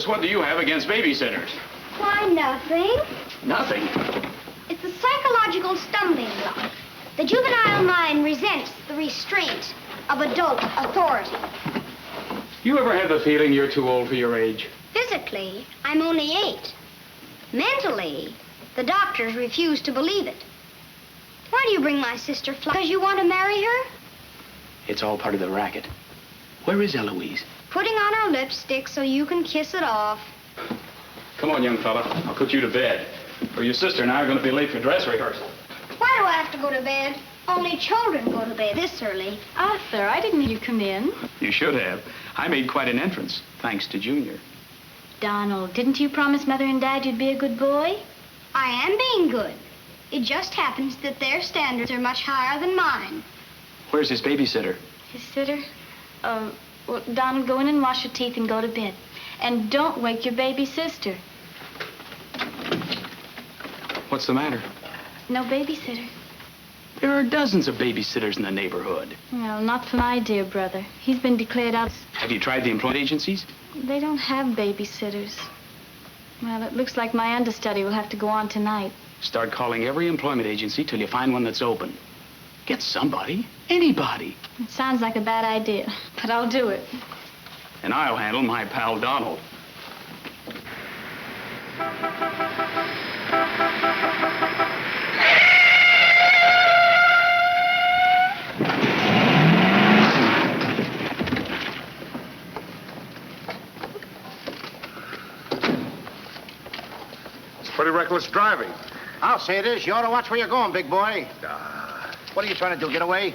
Just what do you have against babysitters? Why, nothing. Nothing. It's a psychological stumbling block. The juvenile mind resents the restraint of adult authority. You ever have the feeling you're too old for your age? Physically, I'm only 8. Mentally, the doctors refuse to believe it. Why do you bring my sister flowers? Because you want to marry her? It's all part of the racket. Where is Eloise? Putting on her lipstick so you can kiss it off. Come on, young fella. I'll put you to bed. Or your sister and I are going to be late for dress rehearsal. Why do I have to go to bed? Only children go to bed this early. Arthur, I didn't hear you come in. You should have. I made quite an entrance, thanks to Junior. Donald, didn't you promise Mother and Dad you'd be a good boy? I am being good. It just happens that their standards are much higher than mine. Where's his babysitter? His sitter? Well, Donald, go in and wash your teeth and go to bed. And don't wake your baby sister. What's the matter? No babysitter. There are dozens of babysitters in the neighborhood. Well, not for my dear brother. He's been declared out. Have you tried the employment agencies? They don't have babysitters. Well, it looks like my understudy will have to go on tonight. Start calling every employment agency till you find one that's open. Get somebody, anybody. It sounds like a bad idea, but I'll do it. And I'll handle my pal Donald. It's pretty reckless driving. I'll say it is. You ought to watch where you're going, big boy. What are you trying to do, get away?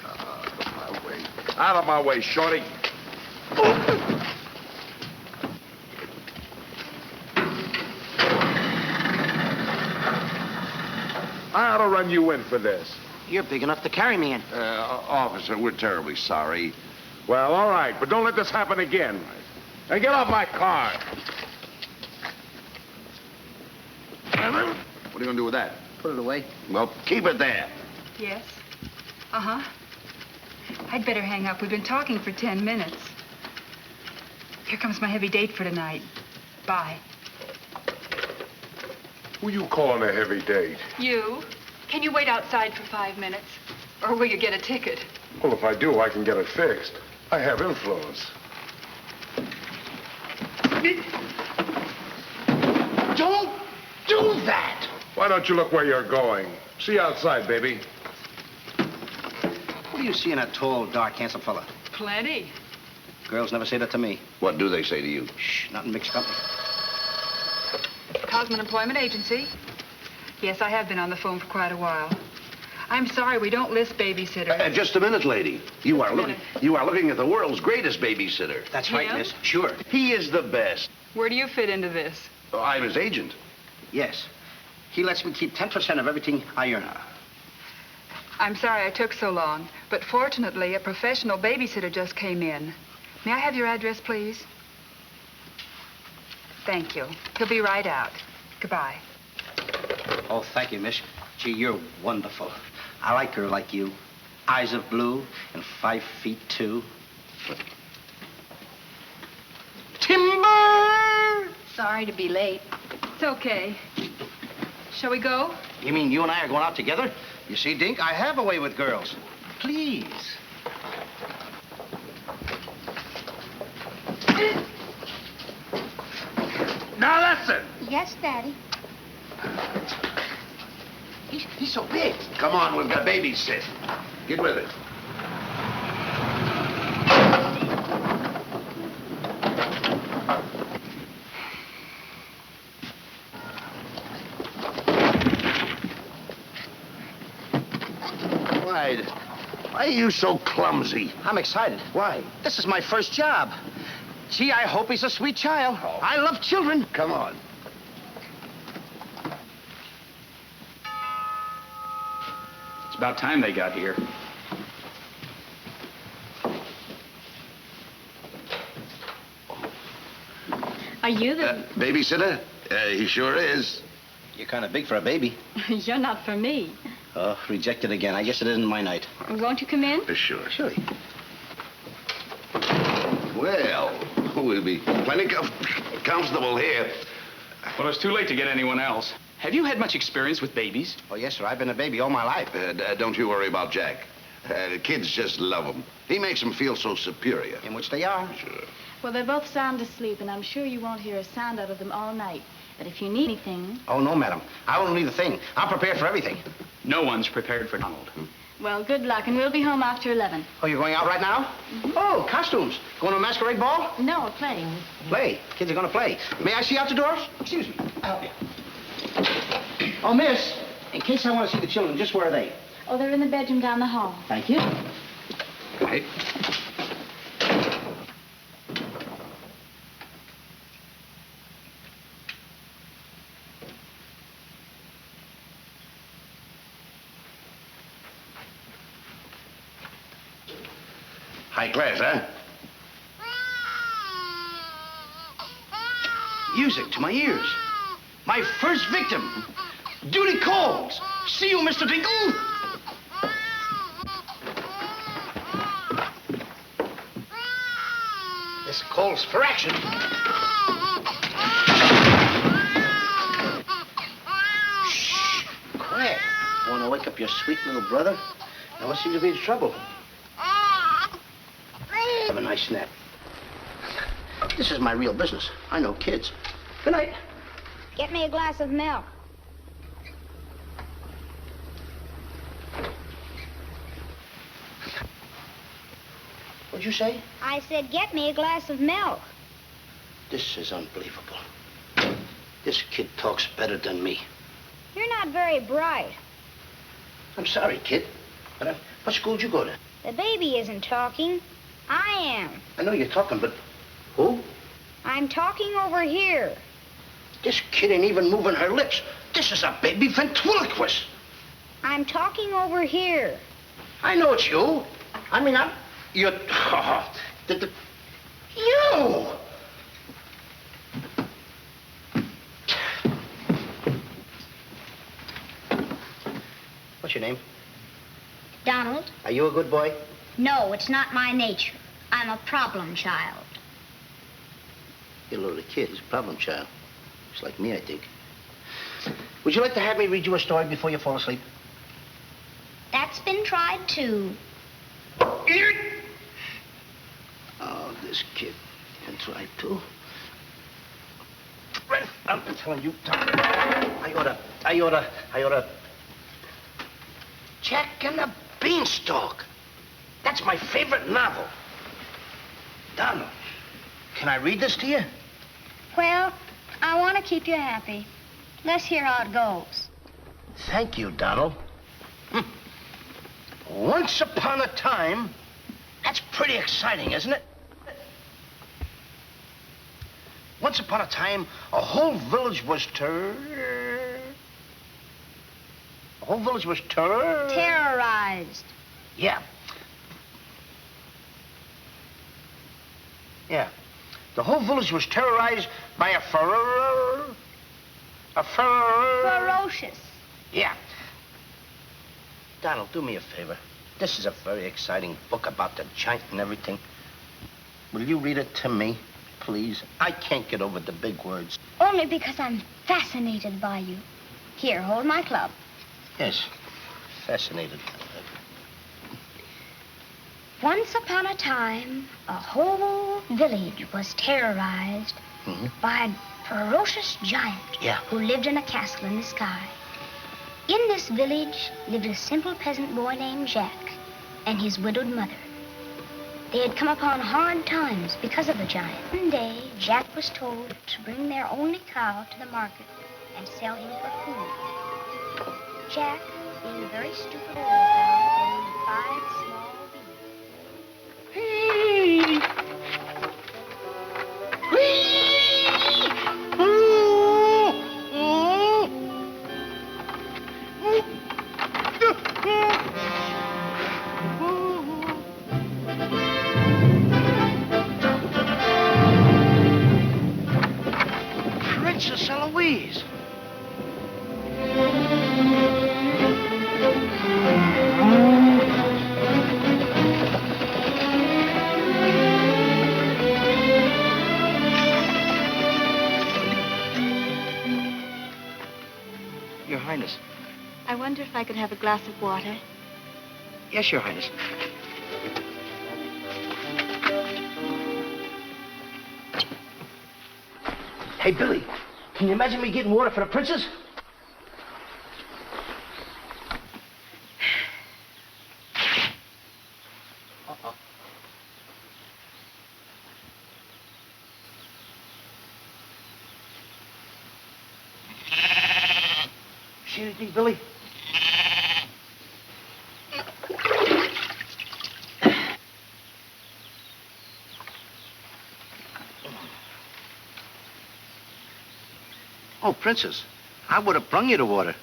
Out of my way. Out of my way, shorty. I ought to run you in for this. You're big enough to carry me in. Officer, we're terribly sorry. Well, all right, but don't let this happen again. Now get off my car. What are you going to do with that? Put it away. Well, keep it there. Yes? Uh-huh. I'd better hang up. We've been talking for 10 minutes. Here comes my heavy date for tonight. Bye. Who you calling a heavy date? You? Can you wait outside for 5 minutes? Or will you get a ticket? Well, if I do, I can get it fixed. I have influence. Don't do that! Why don't you look where you're going? See you outside, baby. What do you see in that tall, dark, handsome fella? Plenty. Girls never say that to me. What do they say to you? Shh, not in mixed company. Cosman Employment Agency. Yes, I have been on the phone for quite a while. I'm sorry, we don't list babysitters. Just a minute, lady. You are looking at the world's greatest babysitter. That's right, Him? miss. Sure. He is the best. Where do you fit into this? I'm his agent. Yes. He lets me keep 10% of everything I earn. I'm sorry I took so long, but fortunately, a professional babysitter just came in. May I have your address, please? Thank you. He'll be right out. Goodbye. Oh, thank you, miss. Gee, you're wonderful. I like a girl like you. Eyes of blue and 5 feet 2. Timber! Sorry to be late. It's okay. Shall we go? You mean you and I are going out together? You see, Dink, I have a way with girls. Please. Now that's it. Yes, Daddy. He's so big. Come on, we've got babysit. Get with it. Why are you so clumsy? I'm excited. Why? This is my first job. Gee, I hope he's a sweet child. Oh. I love children. Come on. It's about time they got here. Are you the... Babysitter? He sure is. You're kind of big for a baby. You're not for me. Oh, rejected again. I guess it isn't my night. Won't you come in? Sure. Sure. Well, we'll be plenty of... comfortable here. Well, it's too late to get anyone else. Have you had much experience with babies? Oh, yes, sir. I've been a baby all my life. Don't you worry about Jack. The kids just love him. He makes them feel so superior. In which they are. Sure. Well, they're both sound asleep, and I'm sure you won't hear a sound out of them all night. But if you need anything... Oh, no, madam. I won't need a thing. I'm prepared for everything. No one's prepared for Donald. Well, good luck, and we'll be home after 11. Oh, you're going out right now? Oh, costumes. Going to a masquerade ball? No, a play. Play. Kids are going to play. May I see out the doors? Excuse me. I'll help you. Oh, miss, in case I want to see the children, just where are they? Oh, they're in the bedroom down the hall. Thank you. Right. High class, huh? Music to my ears. My first victim. Duty calls. See you, Mr. Dinkel. This calls for action. Shh. Quiet. Want to wake up your sweet little brother? No one seems to be in trouble. Have a nice nap. This is my real business. I know kids. Good night. Get me a glass of milk. What'd you say? I said, get me a glass of milk. This is unbelievable. This kid talks better than me. You're not very bright. I'm sorry, kid. But what school did you go to? The baby isn't talking. I am. I know you're talking, but who? I'm talking over here. This kid ain't even moving her lips. This is a baby ventriloquist. I'm talking over here. I know it's you. I mean, you're... You! What's your name? Donald? Are you a good boy? No, it's not my nature. I'm a problem child. You're a little kid. He's a problem child. Just like me, I think. Would you like to have me read you a story before you fall asleep? That's been tried, too. Oh, this kid can try, too. I'm telling you, I oughta... Jack and the Beanstalk. That's my favorite novel. Donald, can I read this to you? Well, I want to keep you happy. Let's hear how it goes. Thank you, Donald. Once upon a time, that's pretty exciting, isn't it? Once upon a time, a whole village was Terrorized. Yeah. Yeah. The whole village was terrorized by a Ferocious. Yeah. Donald, do me a favor. This is a very exciting book about the giant and everything. Will you read it to me, please? I can't get over the big words. Only because I'm fascinated by you. Here, hold my club. Yes, fascinated. Once upon a time, a whole village was terrorized by a ferocious giant who lived in a castle in the sky. In this village lived a simple peasant boy named Jack and his widowed mother. They had come upon hard times because of the giant. One day, Jack was told to bring their only cow to the market and sell him for food. Jack, being a very stupid little cow, owned 5 small beans. Princess Eloise. Your Highness. I wonder if I could have a glass of water. Yes, Your Highness. Hey, Billy, can you imagine me getting water for the princess? See anything, Billy? Oh, Princess, I would have brung you the water.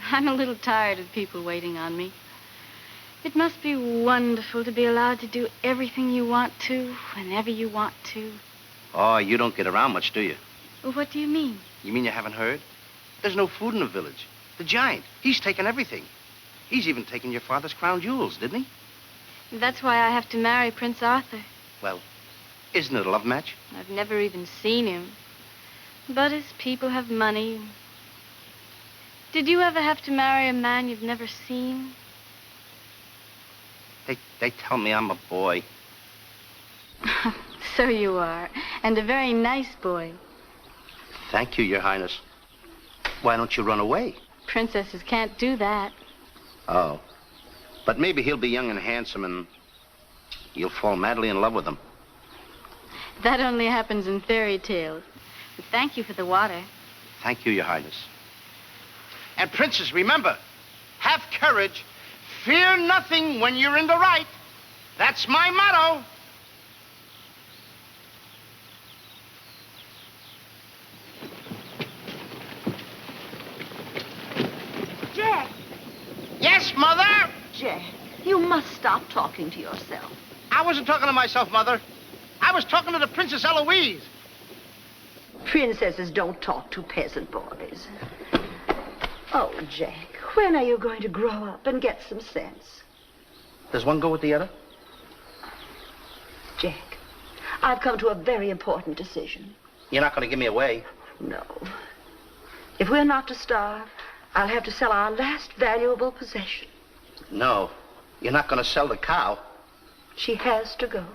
I'm a little tired of people waiting on me. It must be wonderful to be allowed to do everything you want to, whenever you want to. Oh, you don't get around much, do you? Well, what do you mean? You mean you haven't heard? There's no food in the village. The giant, he's taken everything. He's even taken your father's crown jewels, didn't he? That's why I have to marry Prince Arthur. Well, isn't it a love match? I've never even seen him. But his people have money. Did you ever have to marry a man you've never seen? They tell me I'm a boy. So you are. And a very nice boy. Thank you, Your Highness. Why don't you run away? Princesses can't do that. Oh. But maybe he'll be young and handsome and you'll fall madly in love with him. That only happens in fairy tales. But thank you for the water. Thank you, Your Highness. And Princess, remember, have courage. Fear nothing when you're in the right. That's my motto. Jack! Yes, Mother? Jack, you must stop talking to yourself. I wasn't talking to myself, Mother. I was talking to the Princess Eloise. Princesses don't talk to peasant boys. Oh, Jack, when are you going to grow up and get some sense? Does one go with the other? Jack, I've come to a very important decision. You're not going to give me away. No. If we're not to starve, I'll have to sell our last valuable possession. No, you're not going to sell the cow. She has to go.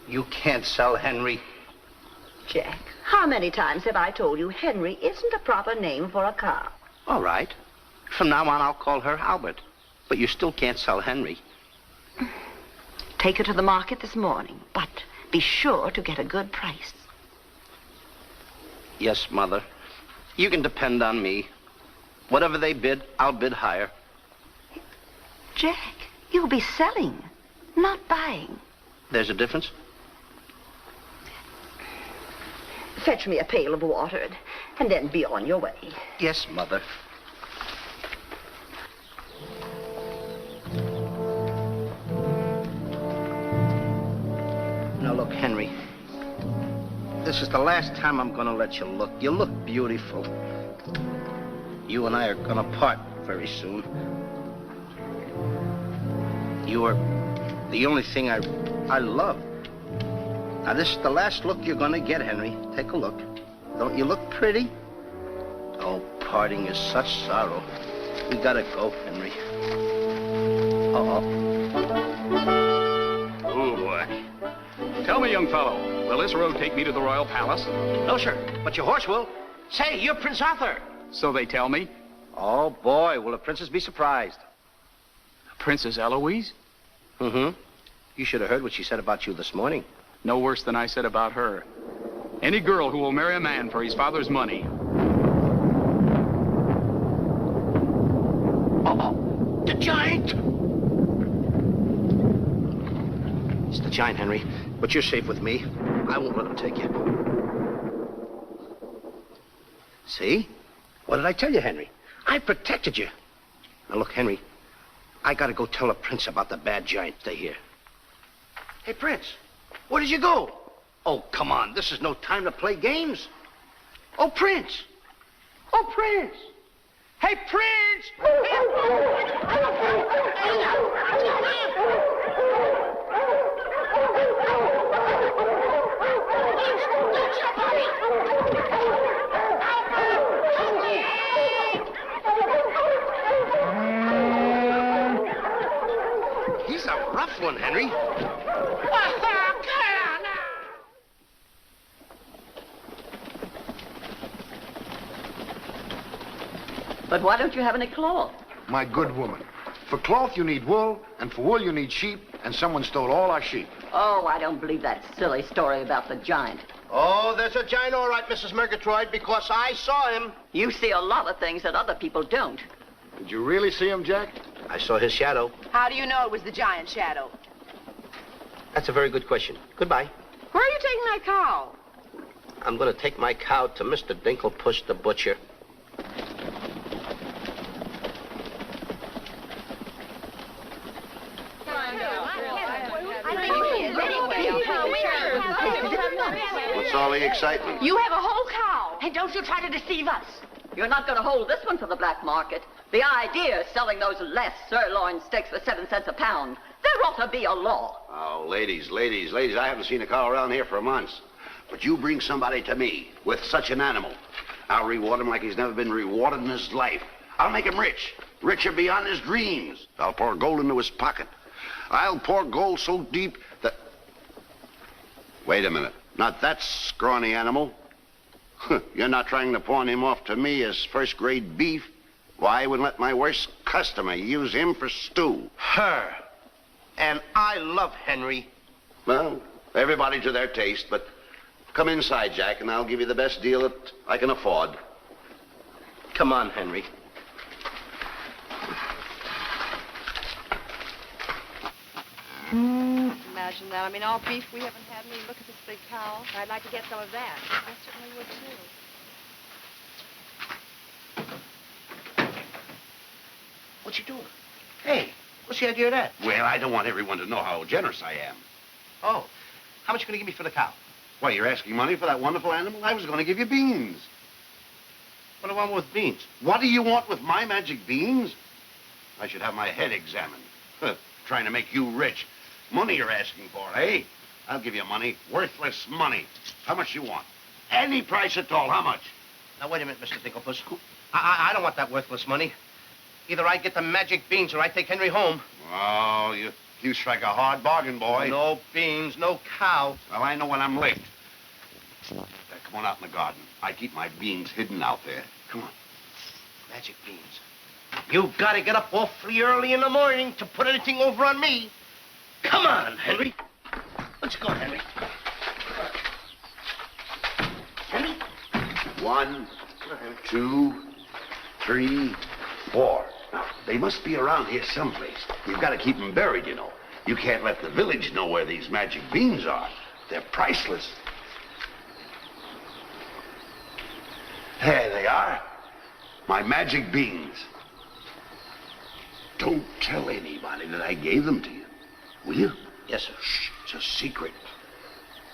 You can't sell Henry. Jack, how many times have I told you Henry isn't a proper name for a cow? All right. From now on, I'll call her Albert. But you still can't sell Henry. Take her to the market this morning, but be sure to get a good price. Yes, Mother. You can depend on me. Whatever they bid, I'll bid higher. Jack, you'll be selling, not buying. There's a difference? Fetch me a pail of water, and then be on your way. Yes, Mother. Now, look, Henry. This is the last time I'm going to let you look. You look beautiful. You and I are going to part very soon. You are the only thing I love. Now, this is the last look you're going to get, Henry. Take a look. Don't you look pretty? Oh, parting is such sorrow. We gotta go, Henry. Uh-oh. Oh, boy. Tell me, young fellow, will this road take me to the royal palace? No, sir, but your horse will. Say, you're Prince Arthur. So they tell me. Oh, boy, will the princess be surprised. Princess Eloise? Mm-hmm. You should have heard what she said about you this morning. No worse than I said about her. Any girl who will marry a man for his father's money. Uh-oh. The giant! It's the giant, Henry. But you're safe with me. I won't let him take you. See? What did I tell you, Henry? I protected you. Now, look, Henry, I gotta go tell the prince about the bad giant. Stay here. Hey, Prince, where did you go? Oh, come on. This is no time to play games. Oh, Prince. Oh, Prince. Hey, Prince! one, Henry. But why don't you have any cloth? My good woman, for cloth you need wool, and for wool you need sheep, and someone stole all our sheep. Oh, I don't believe that silly story about the giant. Oh, there's a giant all right, Mrs. Murgatroyd, because I saw him. You see a lot of things that other people don't. Did you really see him, Jack? I saw his shadow. How do you know it was the giant shadow? That's a very good question. Goodbye. Where are you taking that cow? I'm going to take my cow to Mr. Dinkel Push the butcher. What's all the excitement? You have a whole cow. Hey, don't you try to deceive us. You're not going to hold this one for the black market. The idea is selling those less sirloin steaks for 7 cents a pound. There ought to be a law. Oh, ladies, I haven't seen a cow around here for months. But you bring somebody to me with such an animal, I'll reward him like he's never been rewarded in his life. I'll make him rich, richer beyond his dreams. I'll pour gold into his pocket. I'll pour gold so deep that... Wait a minute. Not that scrawny animal. You're not trying to pawn him off to me as first-grade beef? Why, I wouldn't let my worst customer use him for stew. Her. And I love Henry. Well, everybody to their taste, but come inside, Jack, and I'll give you the best deal that I can afford. Come on, Henry. Imagine that. I mean, all beef, we haven't had any. Look at this big cow. I'd like to get some of that. I certainly would, too. What you doing? Hey, what's the idea of that? Well, I don't want everyone to know how generous I am. Oh, how much you going to give me for the cow? Why, you're asking money for that wonderful animal? I was going to give you beans. What do I want with beans? What do you want with my magic beans? I should have my head examined. Trying to make you rich. Money you're asking for, eh? I'll give you money. Worthless money. How much you want? Any price at all. How much? Now, wait a minute, Mr. Dinkelpuss. I don't want that worthless money. Either I get the magic beans or I take Henry home. Oh, you strike a hard bargain, boy. No beans, no cow. Well, I know when I'm late. Come on out in the garden. I keep my beans hidden out there. Come on. Magic beans. You've got to get up awfully early in the morning to put anything over on me. Come on, Henry. Let's go, Henry. Henry? 1, 2, 3, 4. Now, they must be around here someplace. You've got to keep them buried, you know. You can't let the village know where these magic beans are. They're priceless. There they are. My magic beans. Don't tell anybody that I gave them to you. Will you? Yes, sir. Shh, it's a secret.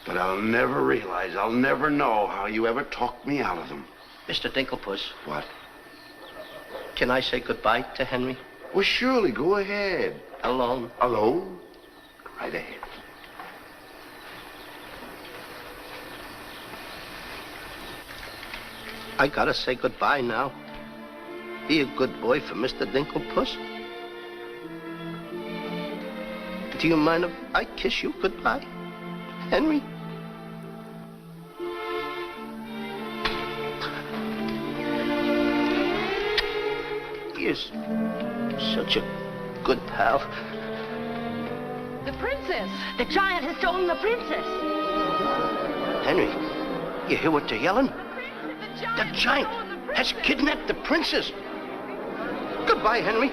But I'll never realize, I'll never know how you ever talked me out of them. Mr. Dinkelpuss. What? Can I say goodbye to Henry? Well, surely, go ahead. Alone? Alone? Go right ahead. I gotta say goodbye now. Be a good boy for Mr. Dinkelpuss. Do you mind if I kiss you goodbye, Henry? You're such a good pal. The princess. The giant has stolen the princess. Henry, you hear what they're yelling? The giant has kidnapped the princess. Goodbye, Henry.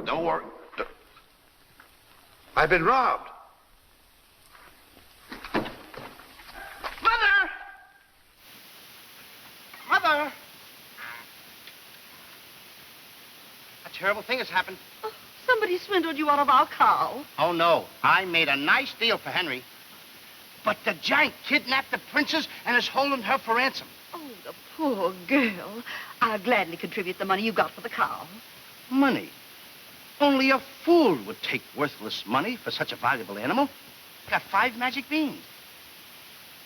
Don't worry. I've been robbed. Mother! A terrible thing has happened. Oh, somebody swindled you out of our cow. Oh, no. I made a nice deal for Henry. But the giant kidnapped the princess and is holding her for ransom. Oh, the poor girl. I'll gladly contribute the money you got for the cow. Money? Only a fool would take worthless money for such a valuable animal. Got 5 magic beans.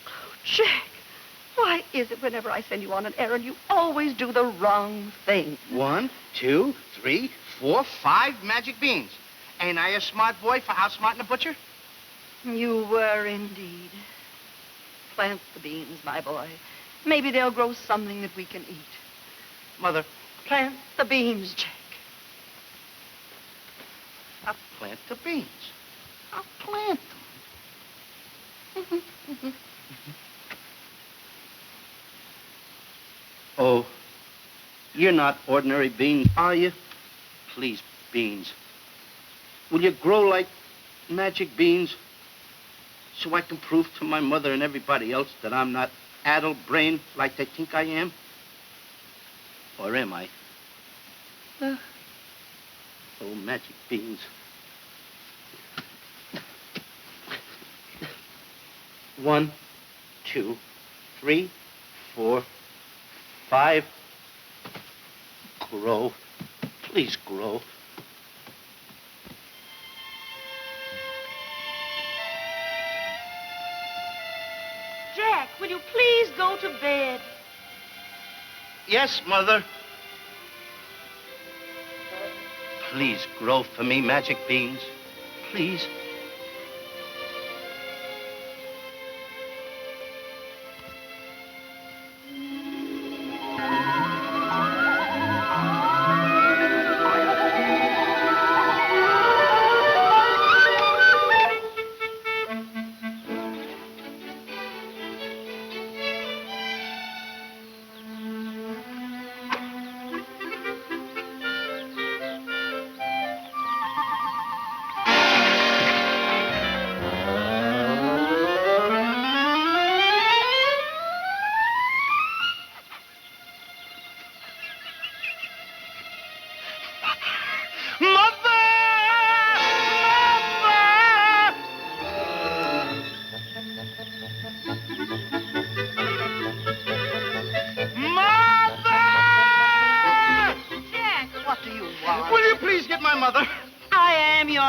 Oh, Jack, why is it whenever I send you on an errand, you always do the wrong thing? 1, 2, 3, 4, 5 magic beans. Ain't I a smart boy for outsmarting a butcher? You were indeed. Plant the beans, my boy. Maybe they'll grow something that we can eat. Mother, Plant the beans, Jack. I'll plant the beans. I'll plant them. Oh, you're not ordinary beans, are you? Please, beans. Will you grow like magic beans so I can prove to my mother and everybody else that I'm not addle-brained like they think I am? Or am I? Oh, magic beans. 1, 2, 3, 4, 5. Grow. Please grow. Jack, will you please go to bed? Yes, Mother. Please grow for me, magic beans. Please.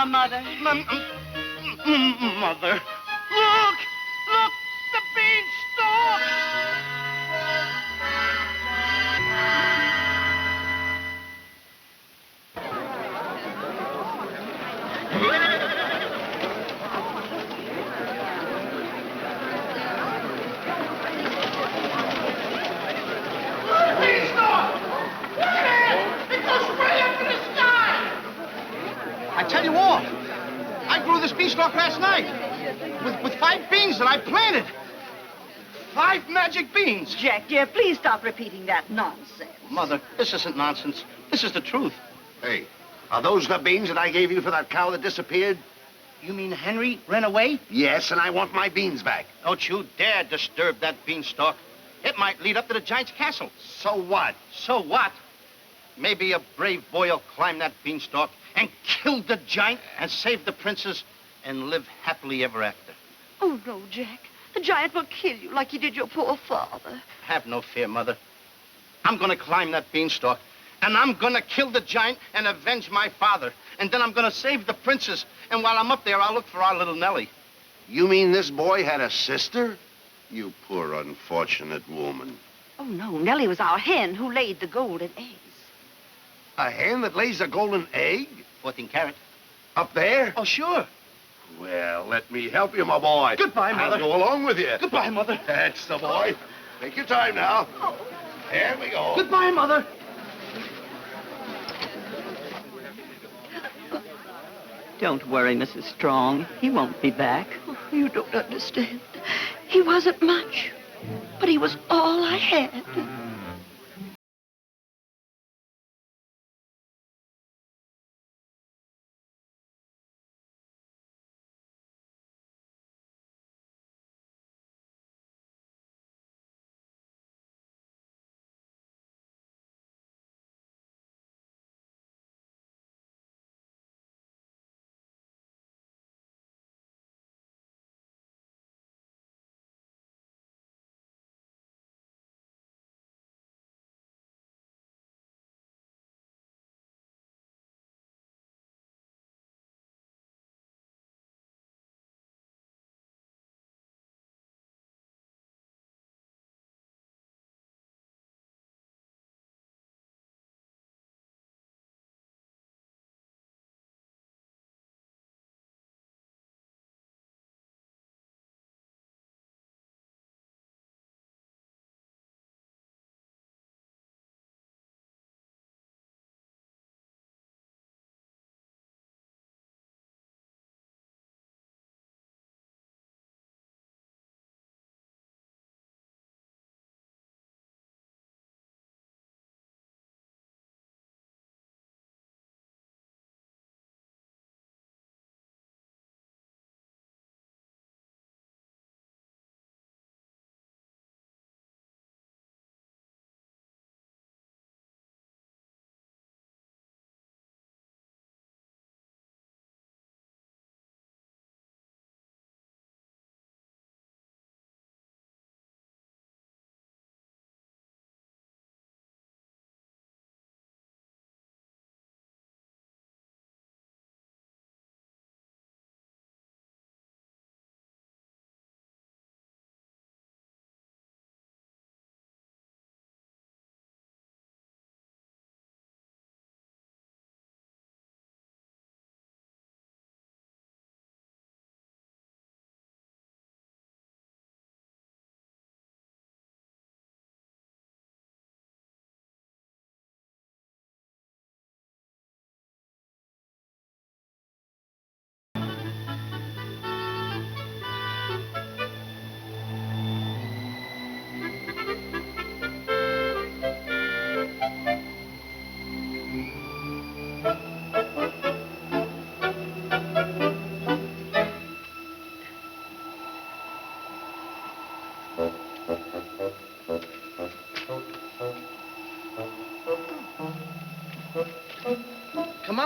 Mother. Mother. Look! Look! The beanstalk! I tell you what, I grew this beanstalk last night with 5 beans that I planted. 5 magic beans. Jack, dear, please stop repeating that nonsense. Mother, this isn't nonsense. This is the truth. Hey, are those the beans that I gave you for that cow that disappeared? You mean Henry ran away? Yes, and I want my beans back. Don't you dare disturb that beanstalk. It might lead up to the giant's castle. So what? So what? Maybe a brave boy will climb that beanstalk and kill the giant and save the princess and live happily ever after. Oh, no, Jack. The giant will kill you like he did your poor father. Have no fear, Mother. I'm going to climb that beanstalk, and I'm going to kill the giant and avenge my father. And then I'm going to save the princess. And while I'm up there, I'll look for our little Nellie. You mean this boy had a sister? You poor unfortunate woman. Oh, no. Nellie was our hen who laid the golden eggs. A hen that lays a golden egg? 14 carat. Up there? Oh, sure. Well, let me help you, my boy. Goodbye, Mother. I'll go along with you. Goodbye, Mother. That's the boy. Take your time now. There we go. Goodbye, Mother. Don't worry, Mrs. Strong. He won't be back. Oh, you don't understand. He wasn't much, but he was all I had.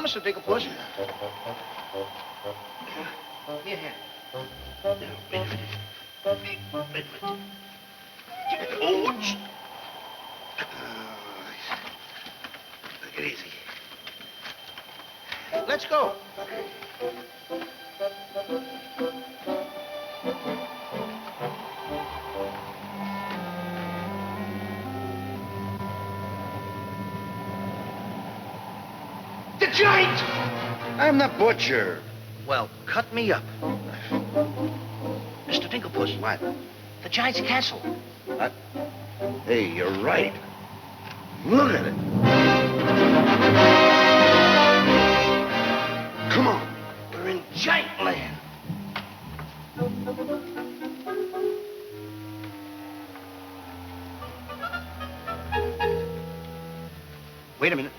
on, Mr. Dinkelpuss. Here, hand. Now, wait a minute. Wait a minute. Oh, take it easy. Let's go. The giant! I'm the butcher. Well, cut me up. Mr. Dinkelpuss. What? The giant's castle. What? Hey, you're right. Look at it. Come on. We're in giant land. Wait a minute.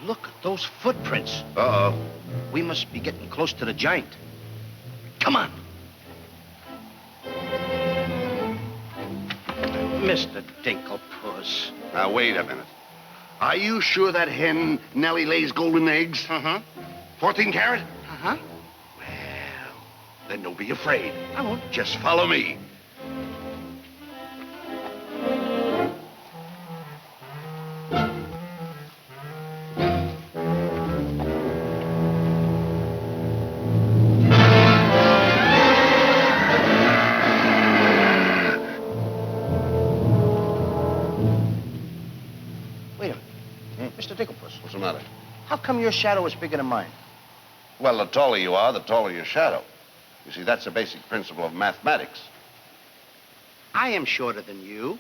Look at those footprints. Uh-oh. We must be getting close to the giant. Come on. Mr. Dinkelpuss. Now, wait a minute. Are you sure that hen Nellie lays golden eggs? Uh-huh. 14 carat? Uh-huh. Well, then don't be afraid. I won't. Just follow me. Mr. Dinkelpuss. What's the matter? How come your shadow is bigger than mine? Well, the taller you are, the taller your shadow. You see, that's a basic principle of mathematics. I am shorter than you.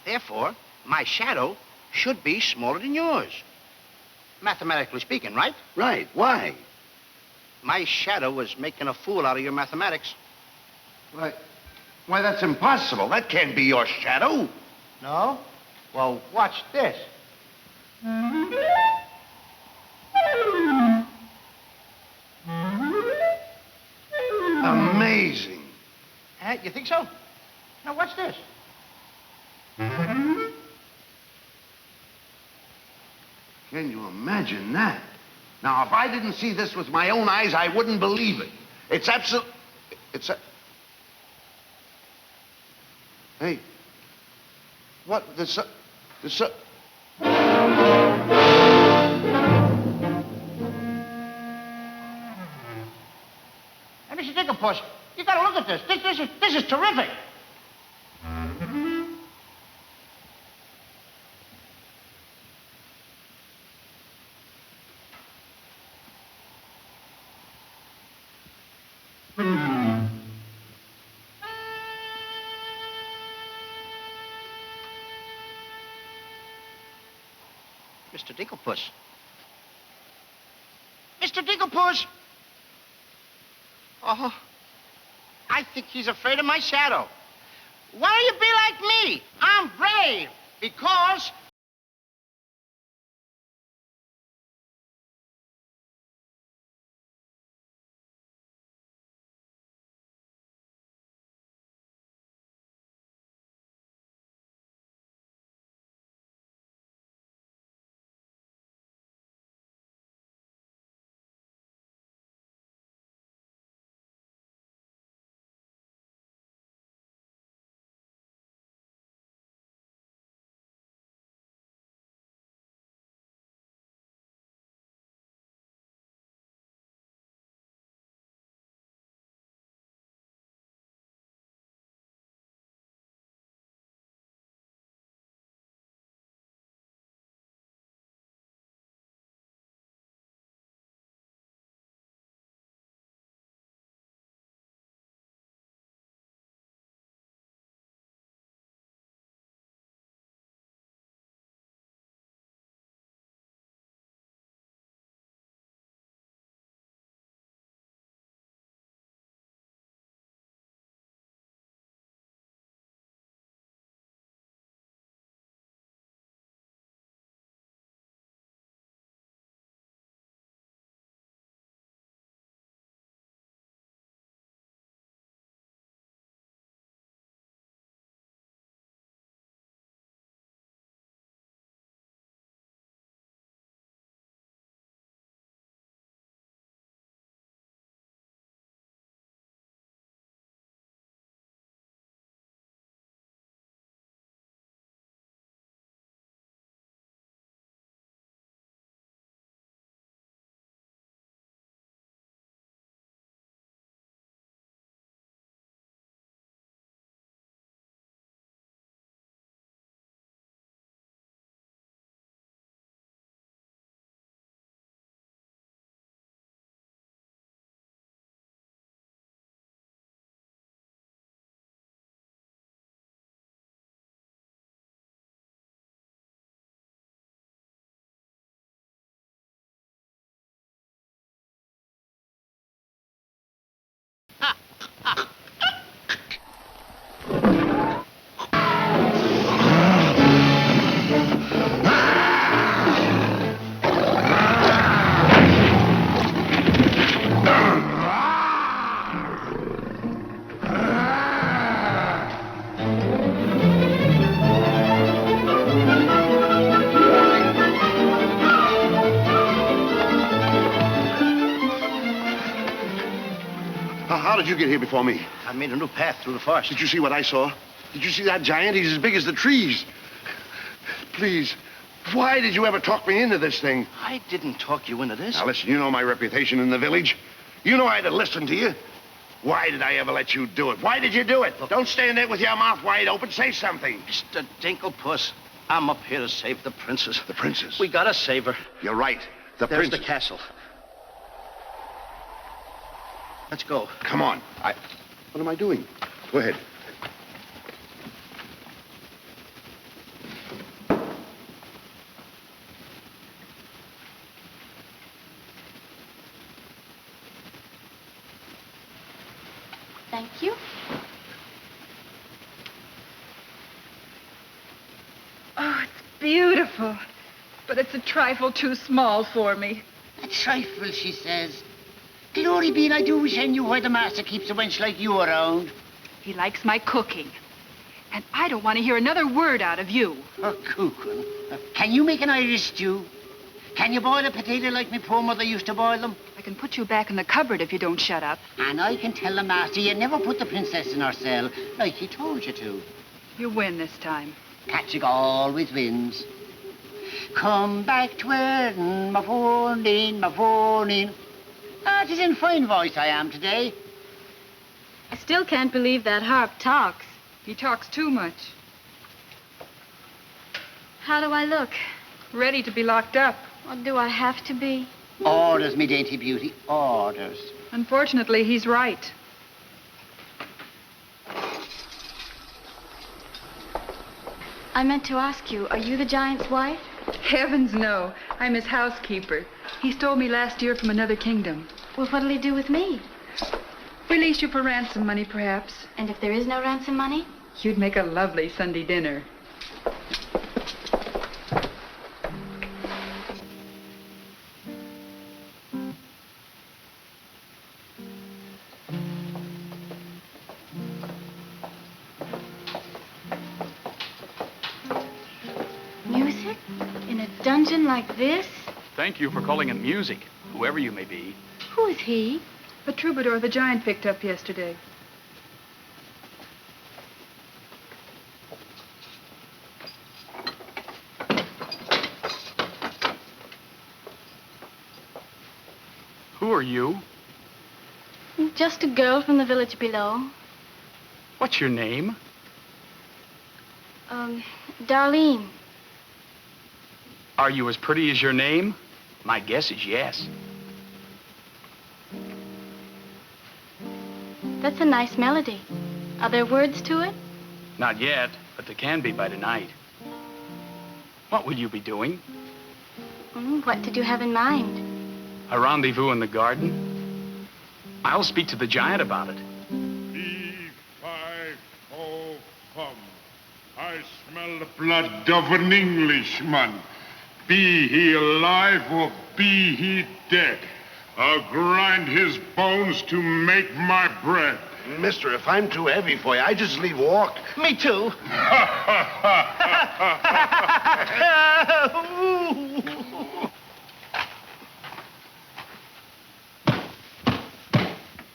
Therefore, my shadow should be smaller than yours. Mathematically speaking, right? Right. Why? My shadow was making a fool out of your mathematics. Why, that's impossible. That can't be your shadow. No? Well, watch this. Amazing. You think so? Now, watch this. Can you imagine that? Now, if I didn't see this with my own eyes, I wouldn't believe it. It's absolute... It's a... Hey. What? This... Hey, Mr. Dinkelpuss, you gotta look at this. This is terrific. Mr. Dinkelpuss. Mr. Dinkelpuss! Oh, I think he's afraid of my shadow. Why don't you be like me? I'm brave because How did you get here before me? I made a new path through the forest. Did you see what I saw? Did you see that giant? He's as big as the trees. Please, why did you ever talk me into this thing? I didn't talk you into this. Now, listen, you know my reputation in the village. You know I had to listen to you. Why did I ever let you do it? Why did you do it? Look, don't stand there with your mouth wide open. Say something. Mr. Dinkel, puss, I'm up here to save the princess. The princess? We gotta save her. You're right. There's princess. the castle. Let's go. Come on. What am I doing? Go ahead. Thank you. Oh, it's beautiful. But it's a trifle too small for me. A trifle, she says. Glory be, and I do wish I knew why the master keeps a wench like you around. He likes my cooking. And I don't want to hear another word out of you. Oh, cooking. Can you make an Irish stew? Can you boil a potato like my poor mother used to boil them? I can put you back in the cupboard if you don't shut up. And I can tell the master you never put the princess in her cell, like he told you to. You win this time. Patrick always wins. Come back to Erin, my phone my phone. Ah, it is in fine voice I am today. I still can't believe that harp talks. He talks too much. How do I look? Ready to be locked up. Or do I have to be? Orders, me dainty beauty, orders. Unfortunately, he's right. I meant to ask you, are you the giant's wife? Heavens, no. I'm his housekeeper. He stole me last year from another kingdom. Well, what'll he do with me? Release you for ransom money, perhaps. And if there is no ransom money? You'd make a lovely Sunday dinner. Music? In a dungeon like this? Thank you for calling it music, whoever you may be. Who is he? The troubadour the giant picked up yesterday. Who are you? Just a girl from the village below. What's your name? Darlene. Are you as pretty as your name? My guess is yes. That's a nice melody. Are there words to it? Not yet, but there can be by tonight. What will you be doing? What did you have in mind? A rendezvous in the garden? I'll speak to the giant about it. E-5-O, come. I smell the blood of an Englishman. Be he alive or be he dead, I'll grind his bones to make my bread. Mister, if I'm too heavy for you, I just leave walk. Me too.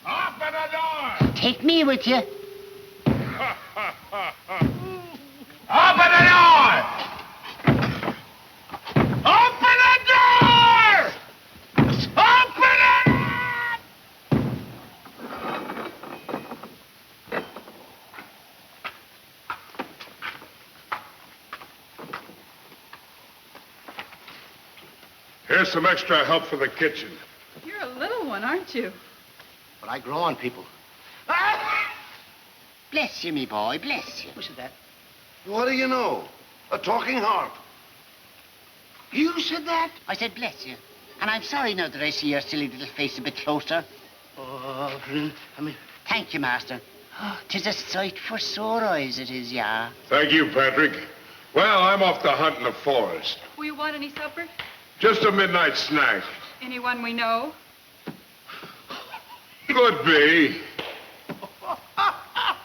Open the door! Take me with you. Open the door! Open the door! Open it! Here's some extra help for the kitchen. You're a little one, aren't you? But I grow on people. Bless you, me boy, bless you. Who said that? What do you know? A talking harp. You said that? I said bless you. And I'm sorry now that I see your silly little face a bit closer. Oh, Thank you, master. Oh, 'tis a sight for sore eyes, it is, yeah. Thank you, Patrick. Well, I'm off to hunt in the forest. Will you want any supper? Just a midnight snack. Anyone we know? Could be.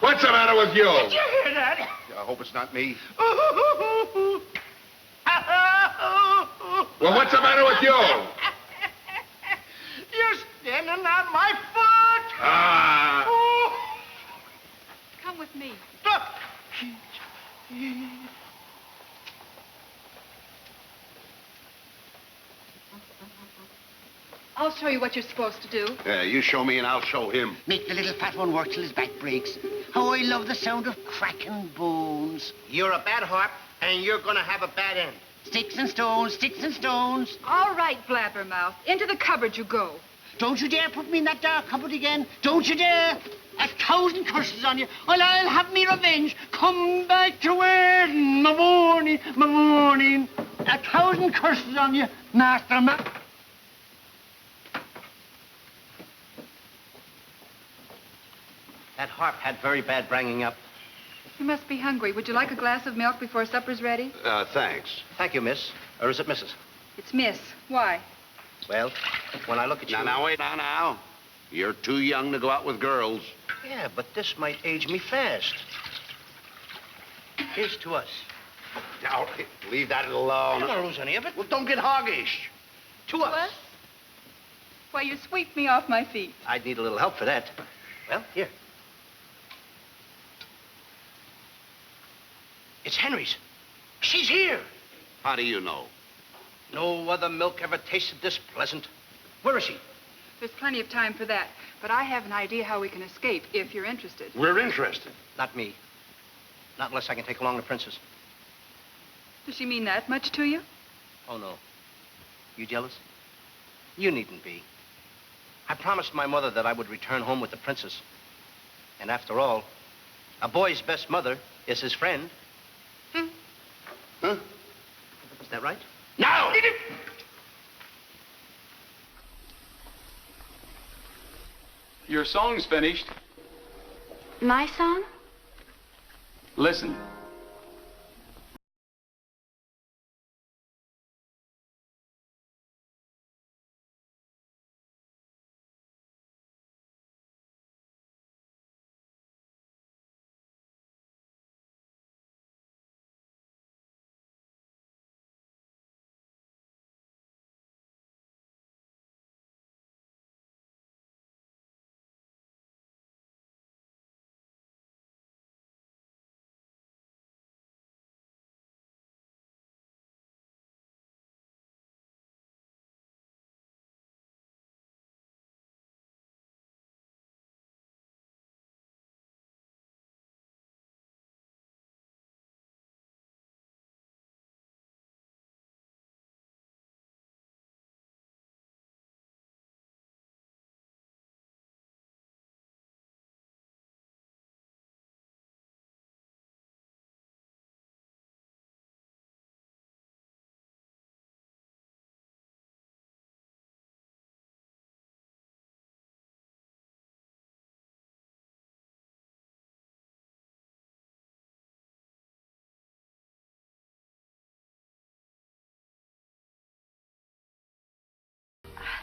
What's the matter with you? Did you hear that? I hope it's not me. Well, what's the matter with you? You're standing on my foot. Ah, I'll show you what you're supposed to do. Yeah, you show me and I'll show him. Make the little fat one work till his back breaks. How I love the sound of cracking bones. You're a bad harp, and you're gonna have a bad end. Sticks and stones, sticks and stones. All right, Blabbermouth. Into the cupboard you go. Don't you dare put me in that dark cupboard again. Don't you dare. 1,000 curses on you. Well, I'll have me revenge. Come back to where my morning, my morning. 1,000 curses on you, Master That harp had very bad bringing up. You must be hungry. Would you like a glass of milk before supper's ready? Thanks. Thank you, miss. Or is it Mrs.? It's Miss. Why? Well, when I look at you... Now, wait now. You're too young to go out with girls. Yeah, but this might age me fast. Here's to us. Now, leave that alone. I don't want to lose any of it. Well, don't get hoggish. To us. Why, you sweep me off my feet. I'd need a little help for that. Well, here. It's Henry's. She's here. How do you know? No other milk ever tasted this pleasant. Where is she? There's plenty of time for that. But I have an idea how we can escape, if you're interested. We're interested. Not me. Not unless I can take along the princess. Does she mean that much to you? Oh, no. You jealous? You needn't be. I promised my mother that I would return home with the princess. And after all, a boy's best mother is his friend. Huh? Is that right? No! Your song's finished. My song? Listen.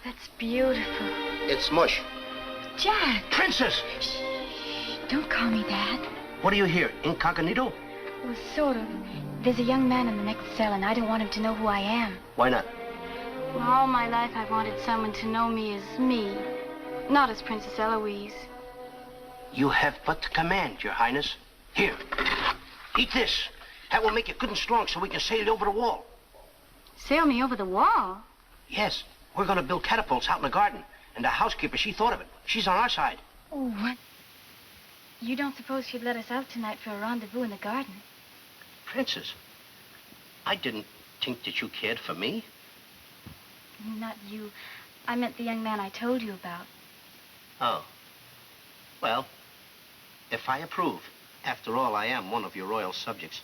That's beautiful. It's mush. Jack! Princess! Shh. Don't call me that. What are you here, incognito? Well, sort of. There's a young man in the next cell, and I don't want him to know who I am. Why not? Well, all my life I've wanted someone to know me as me, not as Princess Eloise. You have but to command, Your Highness. Here, eat this. That will make you good and strong so we can sail you over the wall. Sail me over the wall? Yes, we're going to build catapults out in the garden. And the housekeeper, she thought of it. She's on our side. Oh, what? You don't suppose she'd let us out tonight for a rendezvous in the garden? Princess, I didn't think that you cared for me. Not you. I meant the young man I told you about. Oh. Well, if I approve, after all, I am one of your royal subjects.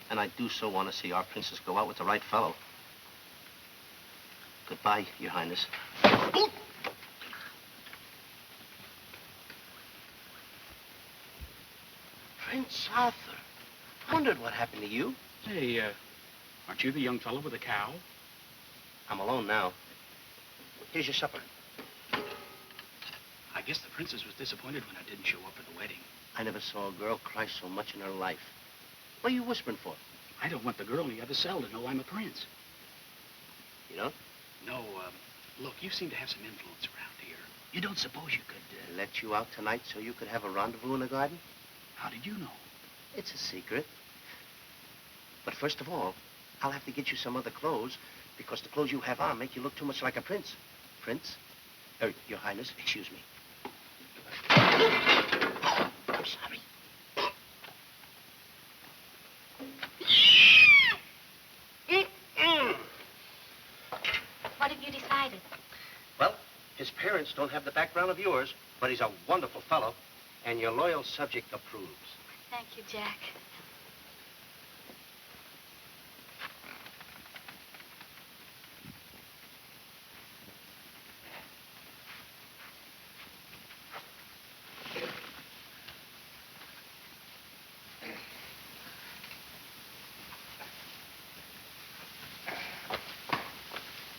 And I do so want to see our princess go out with the right fellow. Goodbye, Your Highness. Ooh. Prince Arthur. I wondered what happened to you. Hey, aren't you the young fellow with the cow? I'm alone now. Here's your supper. I guess the princess was disappointed when I didn't show up for the wedding. I never saw a girl cry so much in her life. What are you whispering for? I don't want the girl in the other cell to know I'm a prince. You don't? No, look, you seem to have some influence around here. You don't suppose you could, let you out tonight so you could have a rendezvous in the garden? How did you know? It's a secret. But first of all, I'll have to get you some other clothes because the clothes you have on make you look too much like a prince. Prince, Your Highness, excuse me. I'm sorry. What have you decided? Well, his parents don't have the background of yours, but he's a wonderful fellow, and your loyal subject approves. Thank you, Jack.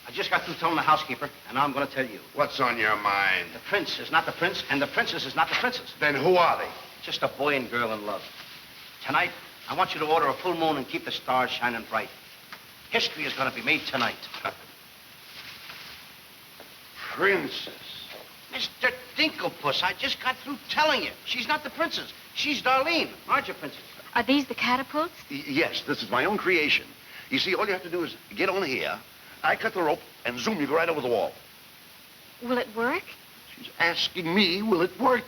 I just got through telling the housekeeper, and now I'm going to tell you. What's on your mind? The prince is not the prince, and the princess is not the princess. Then who are they? Just a boy and girl in love. Tonight, I want you to order a full moon and keep the stars shining bright. History is going to be made tonight. Princess. Mr. Dinkelpuss, I just got through telling you. She's not the princess. She's Darlene. Aren't you, princess? Are these the catapults? Yes, this is my own creation. You see, all you have to do is get on here. I cut the rope, and zoom, you go right over the wall. Will it work? She's asking me, will it work?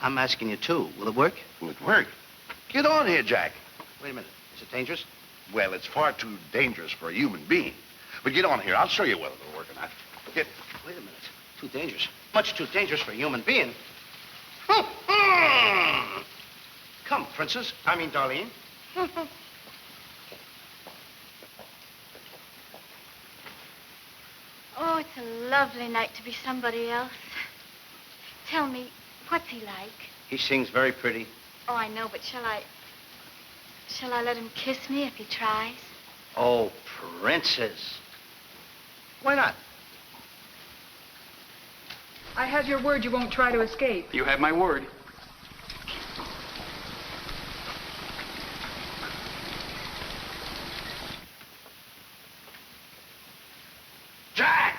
I'm asking you, too. Will it work? Will it work? Get on here, Jack. Wait a minute. Is it dangerous? Well, it's far too dangerous for a human being. But get on here. I'll show you whether it'll work or not. Get. Wait a minute. Too dangerous. Much too dangerous for a human being. Come, princess. I mean, Darlene. Oh, it's a lovely night to be somebody else. Tell me, what's he like? He sings very pretty. Oh, I know, but shall I let him kiss me if he tries? Oh, princess. Why not? I have your word you won't try to escape. You have my word. Jack!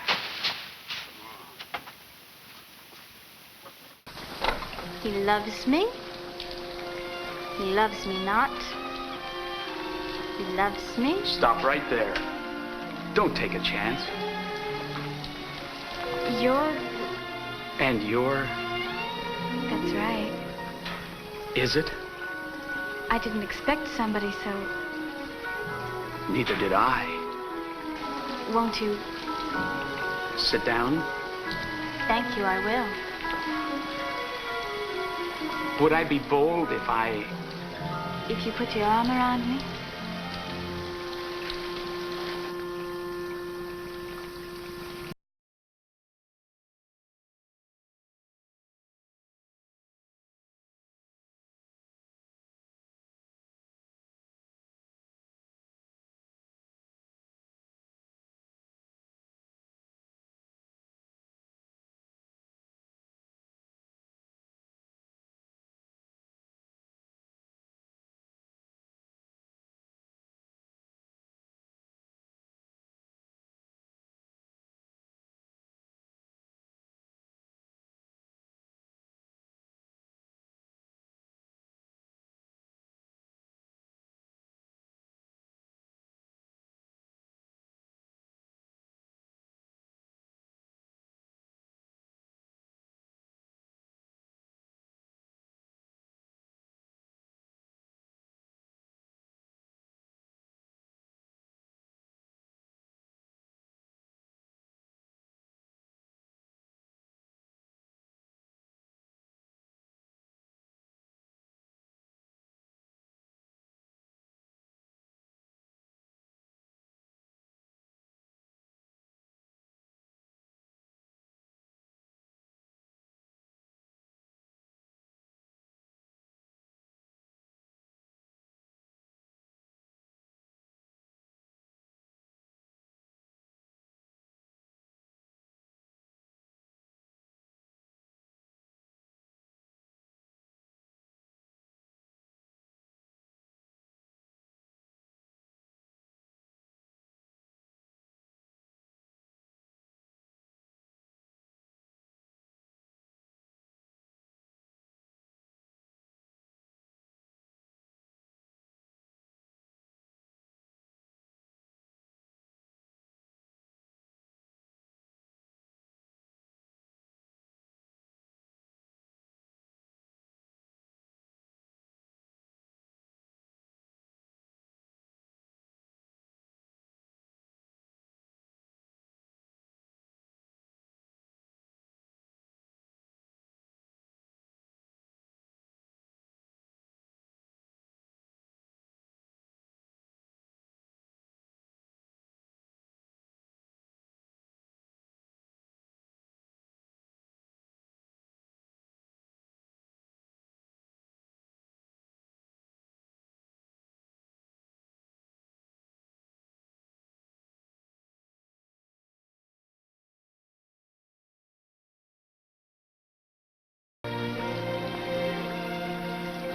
He loves me. He loves me not. He loves me. Stop right there. Don't take a chance. You're... And you're... That's right. Is it? I didn't expect somebody so... Neither did I. Won't you? Sit down. Thank you, I will. Would I be bold if I... If you put your arm around me?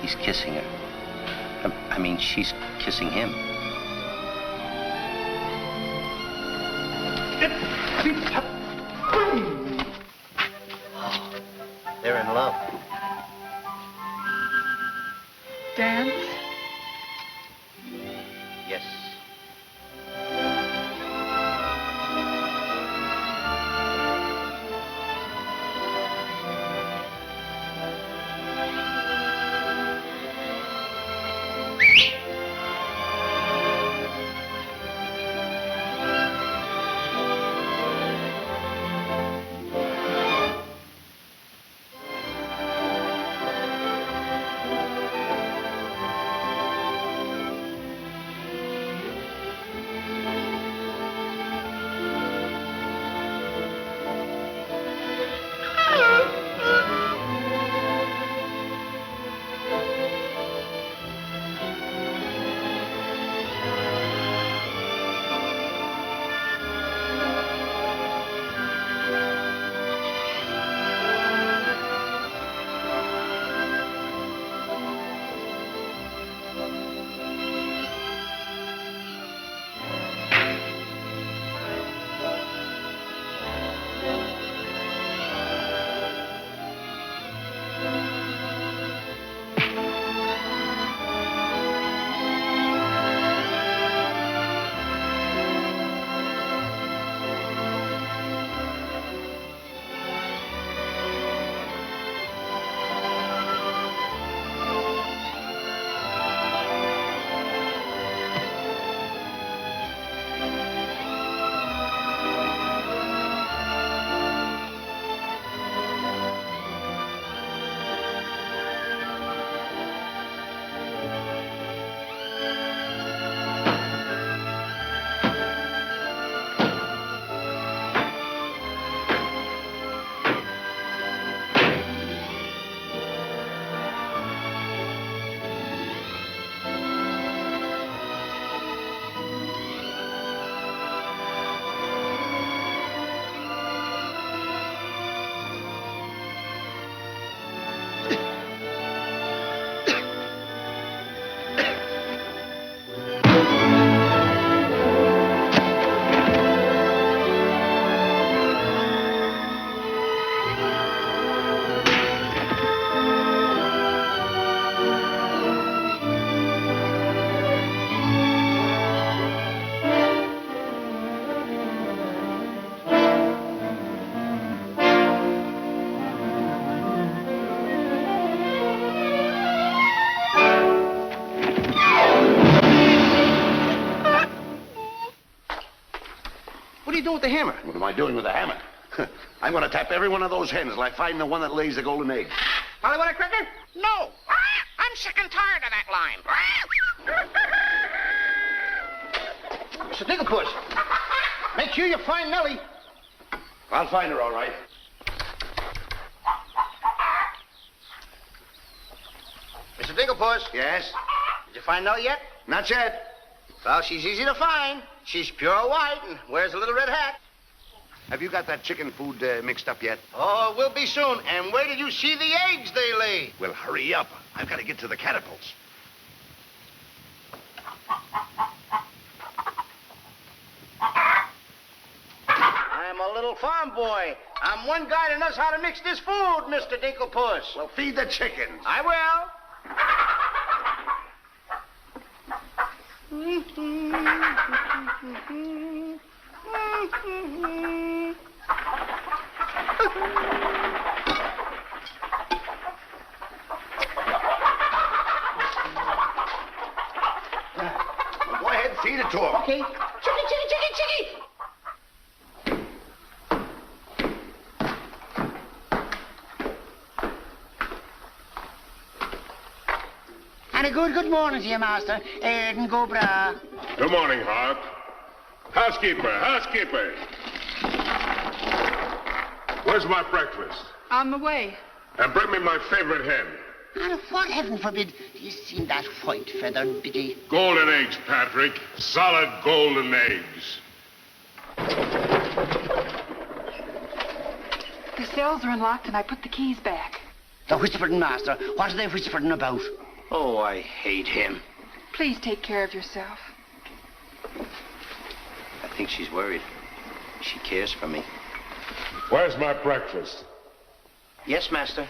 He's kissing her. I mean, she's kissing him. They're in love. Dance? Yes. What are you doing with the hammer? What am I doing with the hammer? I'm going to tap every one of those hens till I find the one that lays the golden egg. Molly, want a cracker? No. I'm sick and tired of that line. Mr. Dinklepuss, make sure you find Nellie. I'll find her, all right. Mr. Dinklepuss. Yes? Did you find Nellie yet? Not yet. Well, she's easy to find. She's pure white and wears a little red hat. Have you got that chicken food mixed up yet? Oh, it will be soon. And wait till you see the eggs they lay. Well, hurry up. I've got to get to the catapults. I'm a little farm boy. I'm one guy that knows how to mix this food, Mr. Dinklepuss. Well, feed the chickens. I will. Well, go ahead, feed it to them. Okay. Chicky, chicky, chicky, chicky. And a good morning to you, Master. And go bra. Good morning, Hart. Housekeeper. Where's my breakfast? On the way. And bring me my favorite hen. And what, heaven forbid, you seen that white feathered biddy? Golden eggs, Patrick. Solid golden eggs. The cells are unlocked and I put the keys back. The whispering, Master. What are they whispering about? Oh, I hate him. Please take care of yourself. I think she's worried. She cares for me. Where's my breakfast? Yes, master.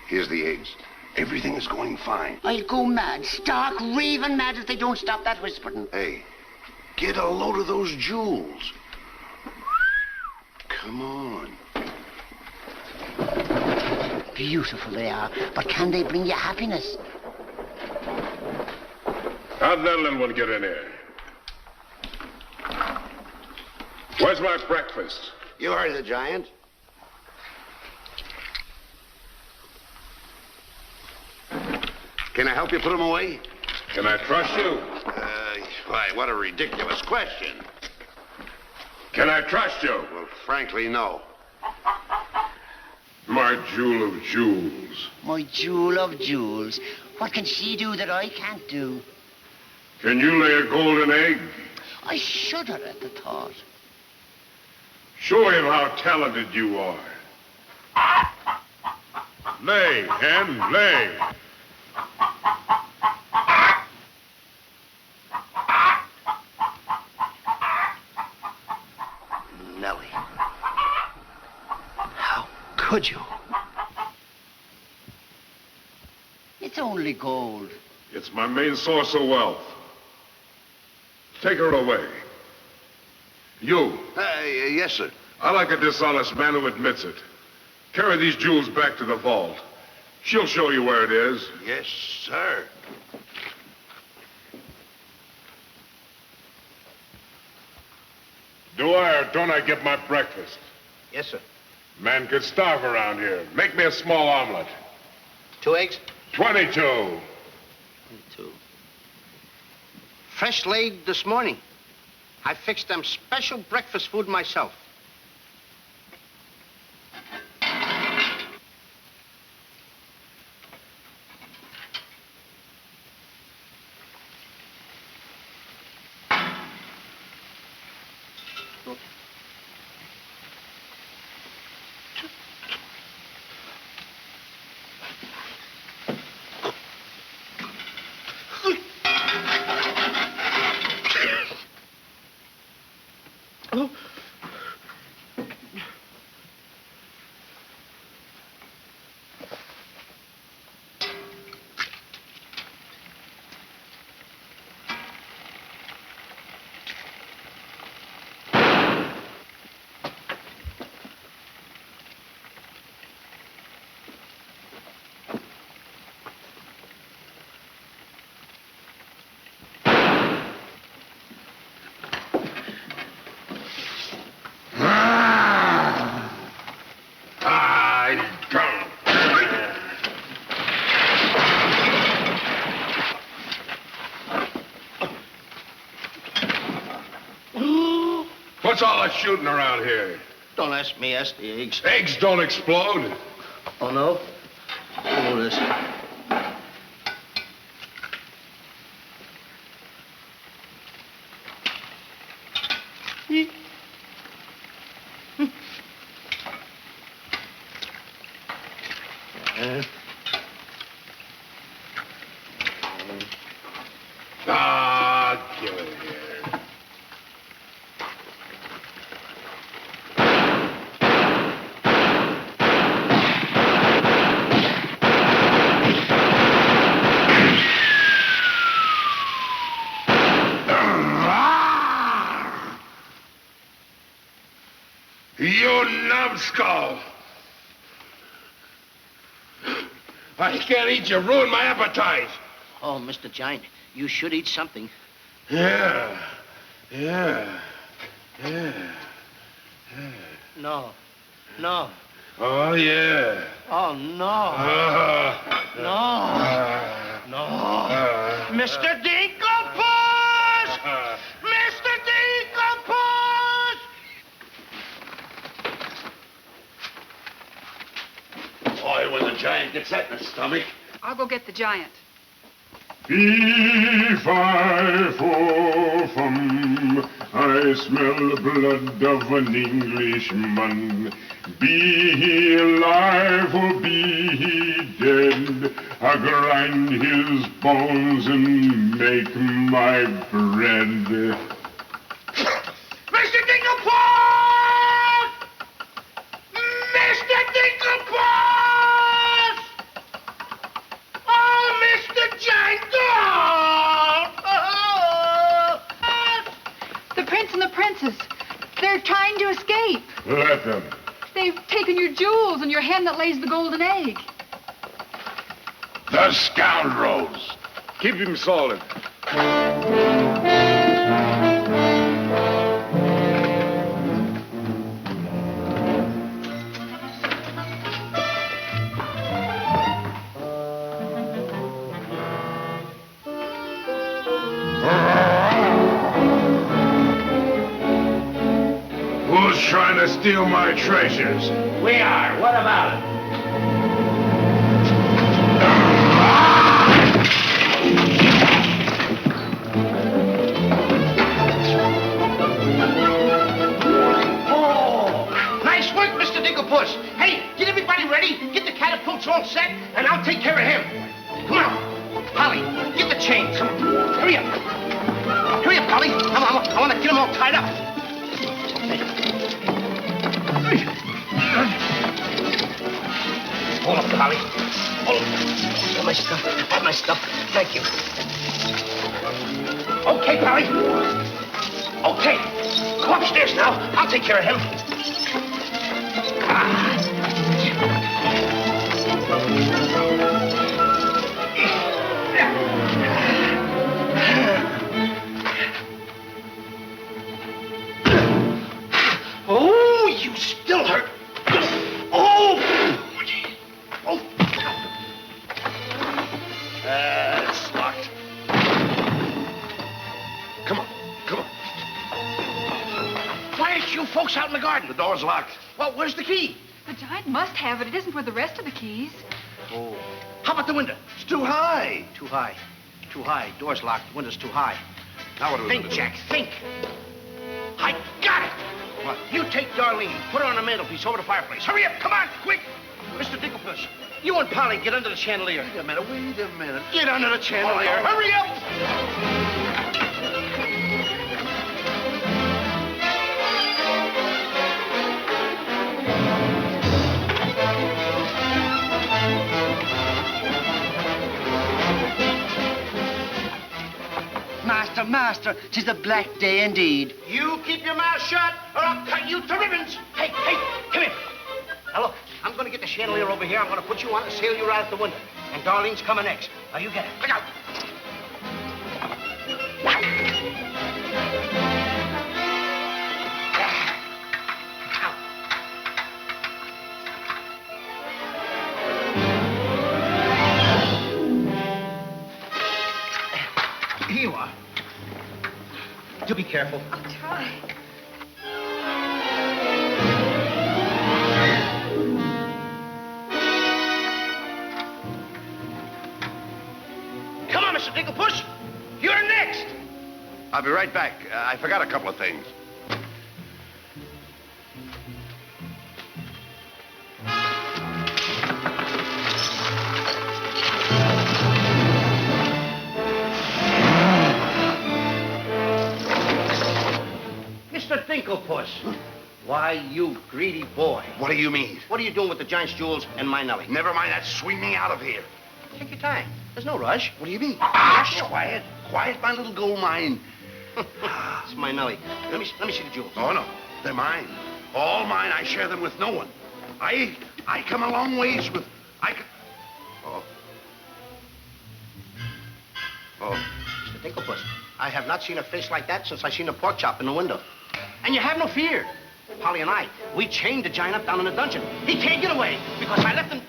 Here's the eggs. Everything is going fine. I'll go mad, stark raving mad if they don't stop that whispering. Hey, get a load of those jewels. Come on. Beautiful they are, but can they bring you happiness? How'd that little one get in here? Where's my breakfast? You heard the giant. Can I help you put them away? Can I trust you? Why, what a ridiculous question. Can I trust you? Well, frankly, no. My jewel of jewels. My jewel of jewels. What can she do that I can't do? Can you lay a golden egg? I shudder at the thought. Show him how talented you are. Lay, hen, lay. Nellie. How could you? It's only gold. It's my main source of wealth. Take her away. You. Yes, sir. I like a dishonest man who admits it. Carry these jewels back to the vault. She'll show you where it is. Yes, sir. Do I or don't I get my breakfast? Yes, sir. Man could starve around here. Make me a small omelet. 2 eggs? 22. 22. Fresh laid this morning. I fixed them special breakfast food myself. What's all that shooting around here? Don't ask me, ask the eggs. Eggs don't explode. Oh, no? Oh, this. Give it here. You numbskull! I can't eat you. Ruin my appetite. Oh, Mr. Giant, you should eat something. Yeah. No. No. Oh, yeah. Oh, no. No. Mr. Dinkelpuss! Mr. Dinkelpuss! Boy, when the giant gets that in his stomach. I'll go get the giant. Fee-fi-fo-fum, I smell the blood of an Englishman. Be he alive or be he dead, I'll grind his bones and make my bread. Mr. Dinkelpot! Mr. Dinkelpot! Oh, Mr. Jangle! The prince and the princess. They're trying to escape. Let them. They've taken your jewels and your hen that lays the golden egg. The scoundrels. Keep him solid. Who's trying to steal my treasures? We are. What about it? Oh, nice work, Mr. Dinkelpuss. Hey, get everybody ready. Get the catapults all set, and I'll take care of him. Come on. Polly, get the chains. Come on. Hurry up. Hurry up, Polly. I want to get them all tied up. Hold up, Polly. Hold up. Have my stuff. Have my stuff. Thank you. Okay, Polly. Okay. Go upstairs now. I'll take care of him. Oh, you still hurt. Oh! Oh! It's locked. Come on. Come on. Why aren't you folks out in the garden? The door's locked. Well, where's the key? The giant must have it. It isn't with the rest of the keys. Oh. How about the window? It's too high. Too high. Too high. Door's locked. Window's too high. Now what do we Think, do? Jack, think. I got it. What? You take Darlene, put her on the mantelpiece over the fireplace. Hurry up, come on, quick. Mr. Dinkelpuss, you and Polly get under the chandelier. Wait a minute. Get under the chandelier. Oh, no. Hurry up. Master, 'tis a black day indeed. You keep your mouth shut, or I'll cut you to ribbons. Hey, come here. Now, look, I'm going to get the chandelier over here. I'm going to put you on and sail you right out the window. And Darlene's coming next. Now, you get it. Look out. Here you are. Do be careful. I'll try. Come on, Mr. Dinkelpuss. You're next. I'll be right back. I forgot a couple of things. Mr. Dinkelpuss. Why, you greedy boy. What do you mean? What are you doing with the giant's jewels and my Nellie? Never mind that. Swing me out of here. Take your time. There's no rush. What do you mean? Quiet. Quiet, my little gold mine. It's my Nellie. Let me see the jewels. Oh, no. They're mine. All mine. I share them with no one. I come a long ways with... Oh. Mr. Dinkelpuss, I have not seen a face like that since I seen a pork chop in the window. And you have no fear. Polly and I, we chained the giant up down in the dungeon. He can't get away because I left him...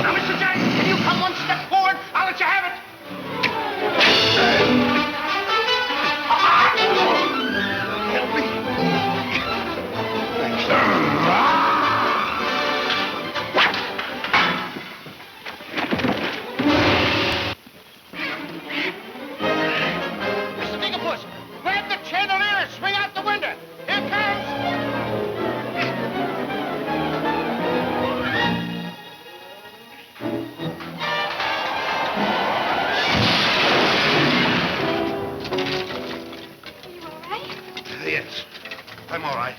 Now, Mr. Giant, can you come one step forward? I'll let you have it. Help me. I'm all right.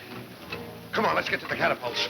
Come on, let's get to the catapults.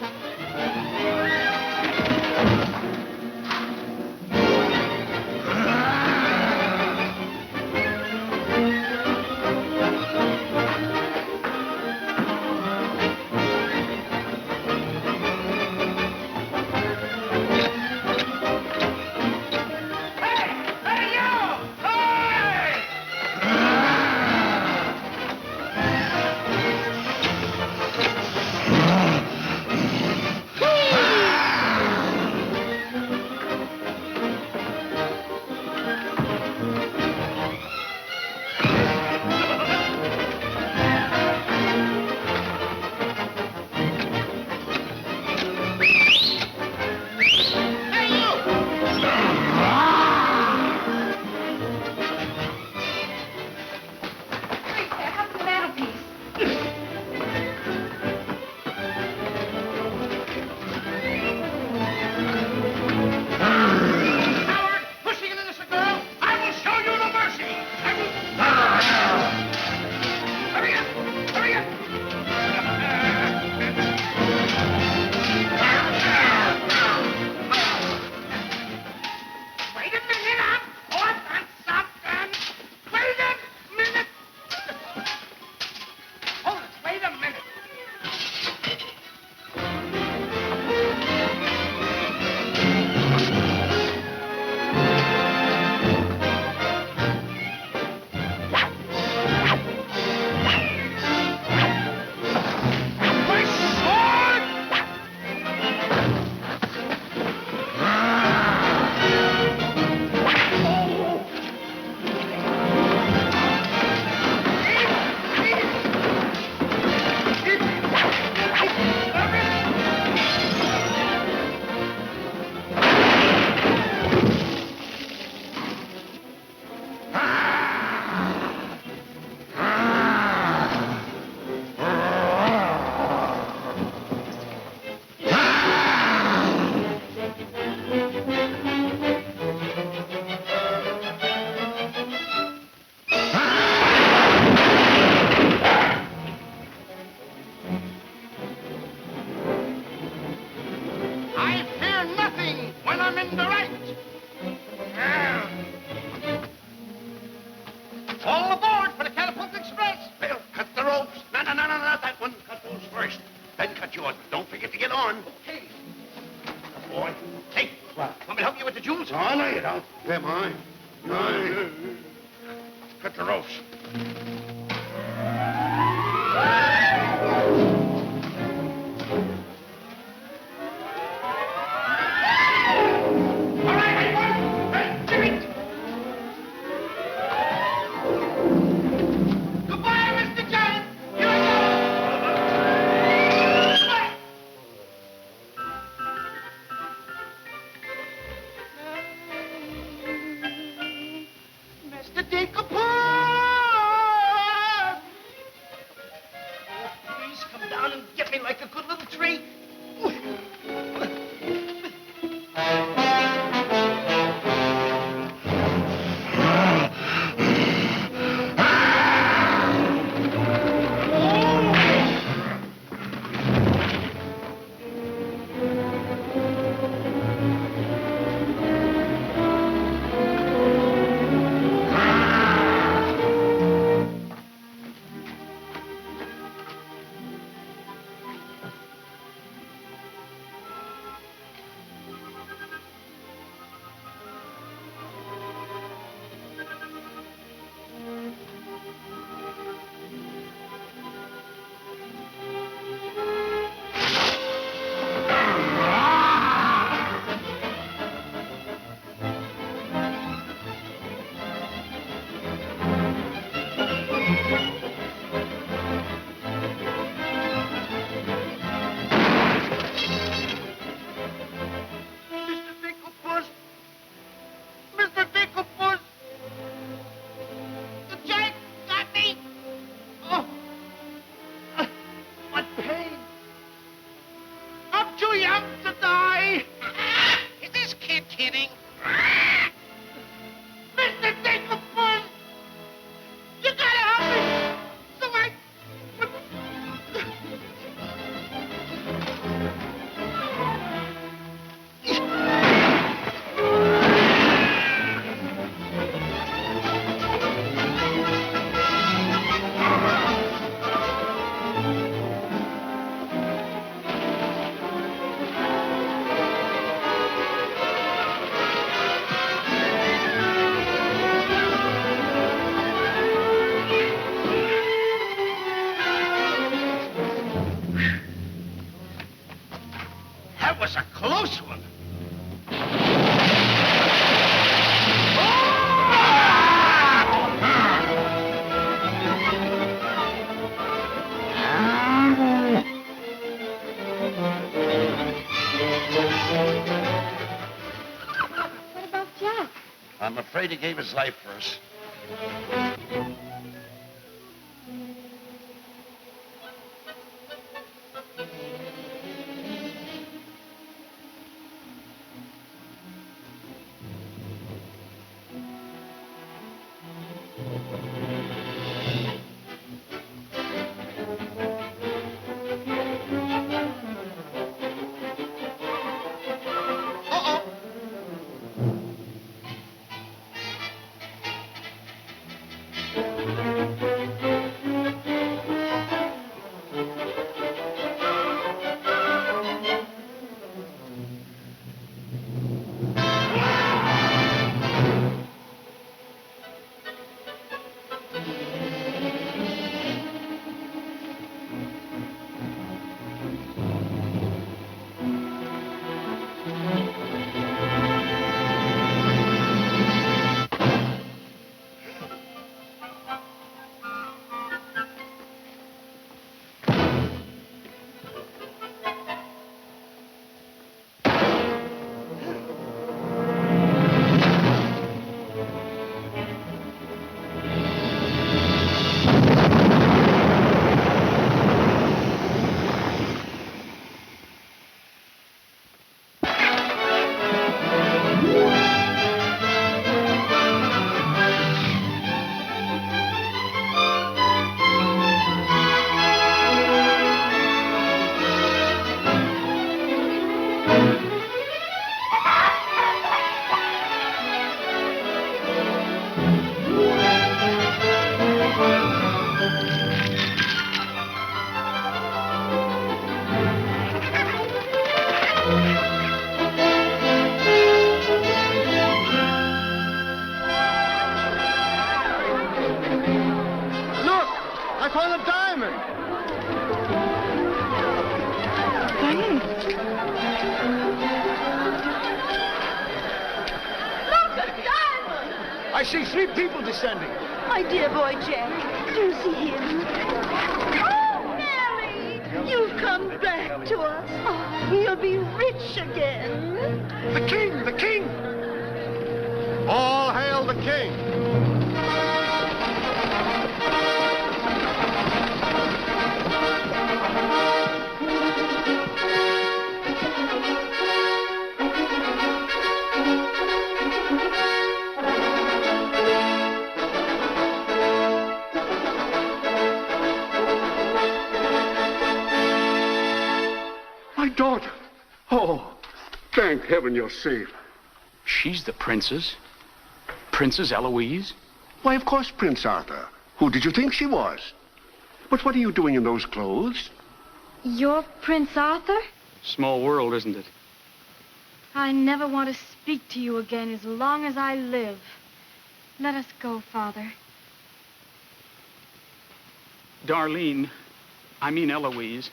I'm afraid he gave his life for us. I see 3 people descending. My dear boy, Jack. Do you see him? Oh, Mary! You've come back to us. Oh, you'll be rich again. The king! The king! All hail the king! My daughter. Oh, thank heaven you're safe. She's the princess? Princess Eloise? Why, of course, Prince Arthur. Who did you think she was? But what are you doing in those clothes? You're Prince Arthur? Small world, isn't it? I never want to speak to you again as long as I live. Let us go, Father. Darlene, I mean Eloise.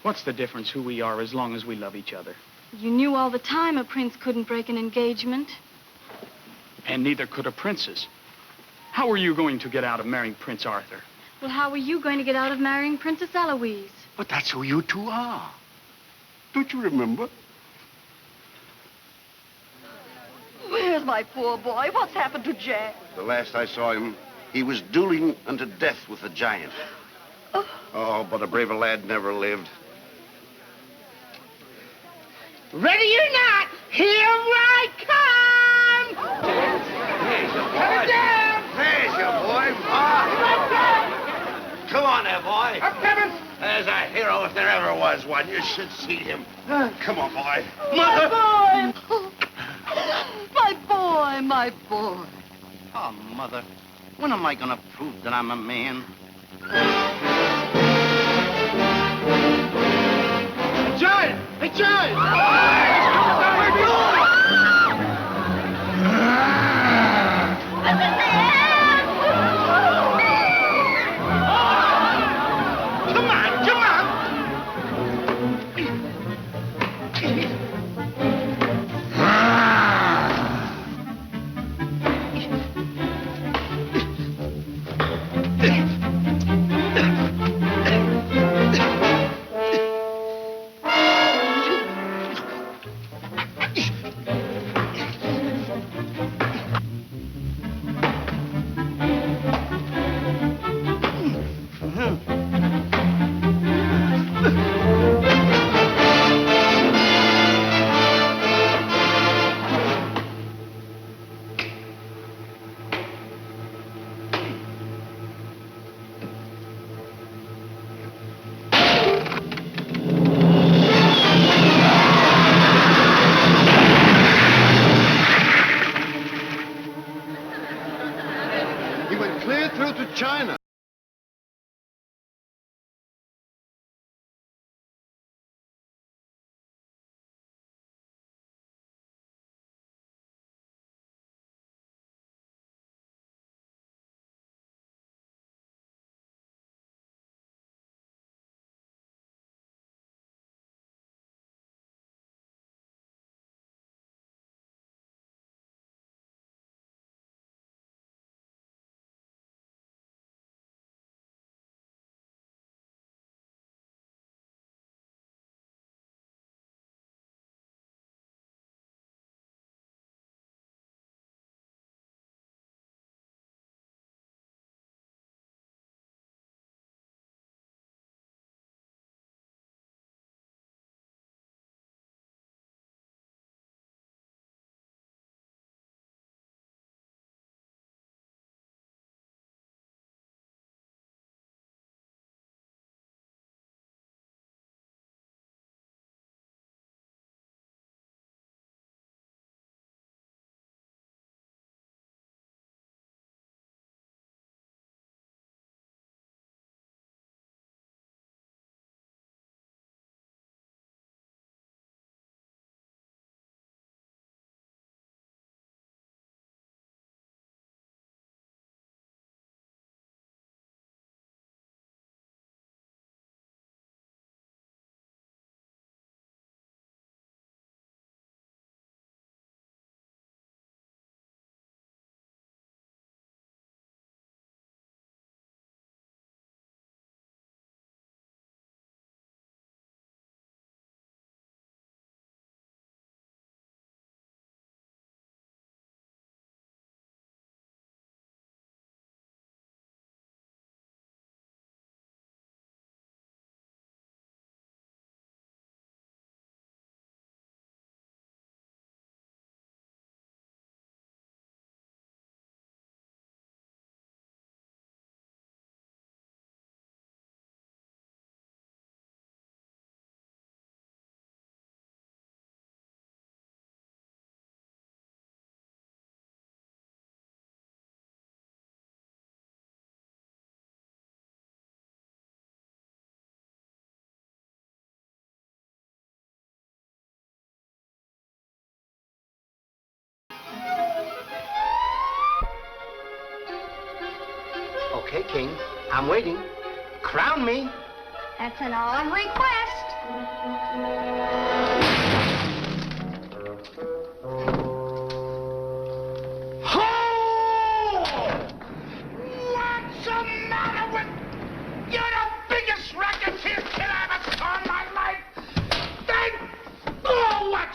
What's the difference who we are as long as we love each other? You knew all the time a prince couldn't break an engagement. And neither could a princess. How are you going to get out of marrying Prince Arthur? Well, how are you going to get out of marrying Princess Eloise? But that's who you two are. Don't you remember? Where's my poor boy? What's happened to Jack? The last I saw him, he was dueling unto death with a giant. Oh, but a braver lad never lived. Ready or not, here I come! There's your Cut it down! There's your boy. Come on there, boy. I'm coming! There's a hero if there ever was one. You should see him. Come on, boy. My boy! My boy, my boy. Oh, Mother, when am I gonna prove that I'm a man? A giant! A giant! Come on, come on! clear through to China. Okay, King. I'm waiting. Crown me. That's an odd request. What's the matter with... You're the biggest racketeer kid I ever saw in my life! Oh, what?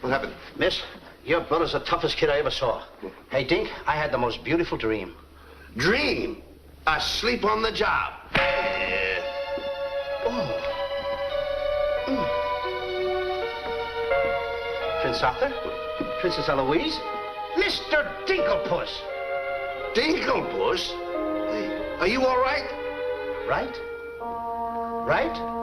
What happened? Miss, your brother's the toughest kid I ever saw. Hey, Dink, I had the most beautiful dream. Dream? Asleep on the job. Prince Arthur? Princess Eloise? Mr. Dinkelpuss! Dinkelpuss? Hey, are you all right? Right? Right?